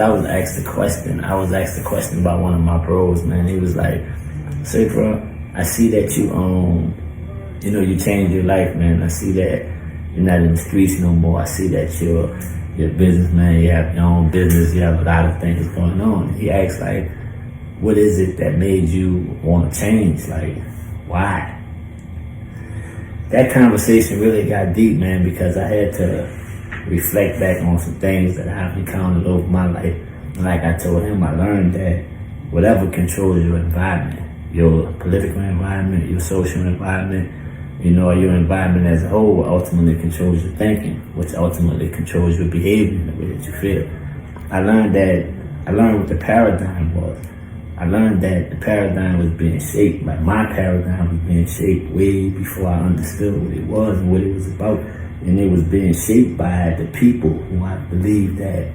I was asked a question. I was asked a question by one of my bros, man. He was like, "Say, bro, I see that you changed your life, man. I see that you're not in the streets no more. I see that you're a businessman. You have your own business. You have a lot of things going on." He asked, like, "What is it that made you want to change? Like, why?" That conversation really got deep, man, because I had to reflect back on some things that I've encountered over my life. And like I told him, I learned that whatever controls your environment, your political environment, your social environment, your environment as a whole ultimately controls your thinking, which ultimately controls your behavior and the way that you feel. I learned what the paradigm was. I learned that the paradigm was being shaped, like my paradigm was being shaped way before I understood what it was and what it was about. And it was being shaped by the people who I believe that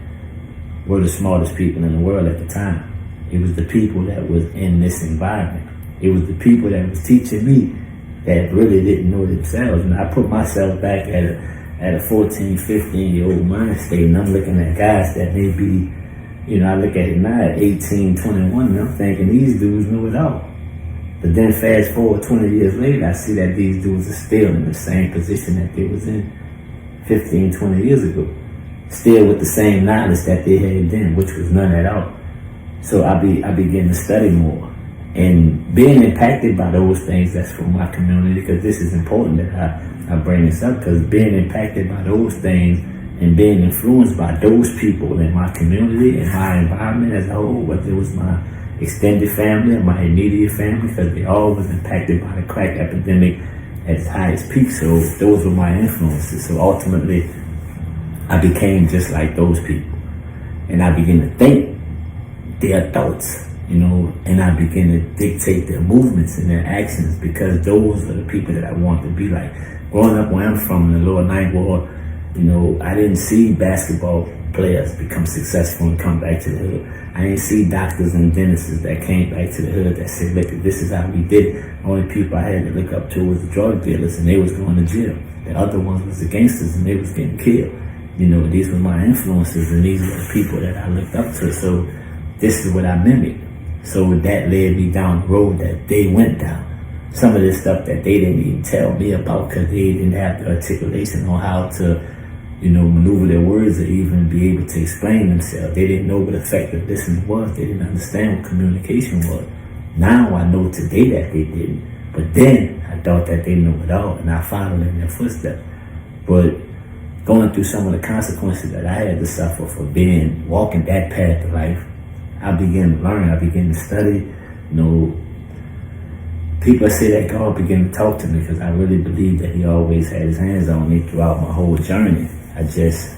were the smartest people in the world at the time. It was the people that was in this environment. It was the people that was teaching me that really didn't know themselves. And I put myself back at a 14, 15-year-old mind state, and I'm looking at guys that may be, I look at it now at 18, 21, and I'm thinking these dudes know it all. But then fast forward 20 years later, I see that these dudes are still in the same position that they was in 15, 20 years ago. Still with the same knowledge that they had then, which was none at all. So I begin to study more. And being impacted by those things that's from my community, because this is important that I bring this up, because being impacted by those things and being influenced by those people in my community and my environment as a whole, whether it was my extended family or my immediate family, because they all was impacted by the crack epidemic at its highest peak. So those were my influences. So ultimately, I became just like those people. And I began to think their thoughts, and I began to dictate their movements and their actions, because those are the people that I want to be like. Growing up where I'm from, in the lower ninth ward, I didn't see basketball players become successful and come back to the hood. I didn't see doctors and dentists that came back to the hood that said, "Look, this is how we did it." The only people I had to look up to was the drug dealers, and they was going to jail. The other ones was the gangsters, and they was getting killed. These were my influences, and these were the people that I looked up to. So this is what I mimicked. So that led me down the road that they went down. Some of this stuff that they didn't even tell me about, because they didn't have the articulation on how to maneuver their words or even be able to explain themselves. They didn't know what effective listening was. They didn't understand what communication was. Now I know today that they didn't. But then I thought that they knew it all, and I followed in their footsteps. But going through some of the consequences that I had to suffer for walking that path of life, I began to learn. I began to study. People say that God began to talk to me, because I really believe that He always had His hands on me throughout my whole journey. I just,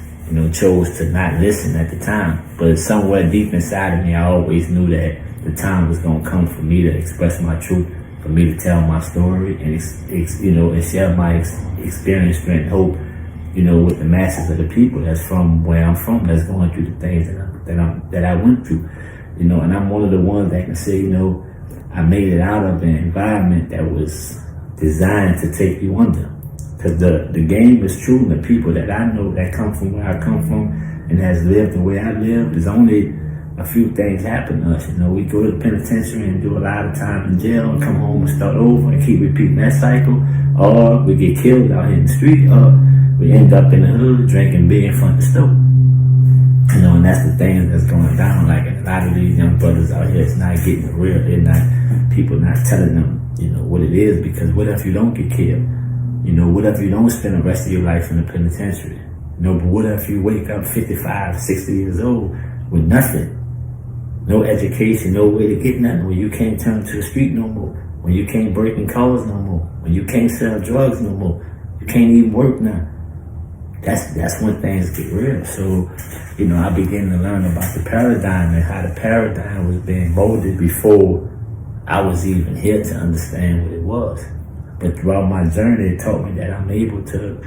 chose to not listen at the time. But somewhere deep inside of me, I always knew that the time was going to come for me to express my truth, for me to tell my story and, and share my experience, strength, hope, with the masses of the people that's from where I'm from, that's going through the things that I went through. And I'm one of the ones that can say, I made it out of an environment that was designed to take you under. Because the game is true, and the people that I know that come from where I come from and has lived the way I live, there's only a few things happen to us. We go to the penitentiary and do a lot of time in jail and come home and start over and keep repeating that cycle, or we get killed out here in the street, or we end up in the hood drinking beer in front of the stove. And that's the thing that's going down. Like a lot of these young brothers out here, it's not getting real. People not telling them, what it is, because what if you don't get killed? What if you don't spend the rest of your life in the penitentiary? But what if you wake up 55, 60 years old with nothing? No education, no way to get nothing, when you can't turn to the street no more, when you can't break in cars no more, when you can't sell drugs no more, you can't even work now. That's when things get real. So, I began to learn about the paradigm and how the paradigm was being molded before I was even here to understand what it was. But throughout my journey, it taught me that I'm able to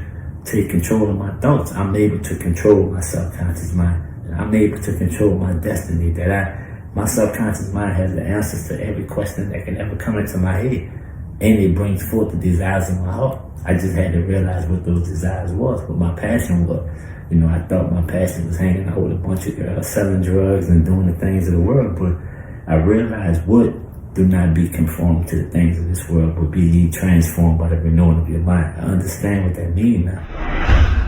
take control of my thoughts. I'm able to control my subconscious mind. I'm able to control my destiny. My subconscious mind has the answers to every question that can ever come into my head. And it brings forth the desires in my heart. I just had to realize what those desires was, what my passion was. You know, I thought my passion was hanging out with a bunch of girls, selling drugs and doing the things of the world, but I realized do not be conformed to the things of this world, but be ye transformed by the renewing of your mind. I understand what that means now.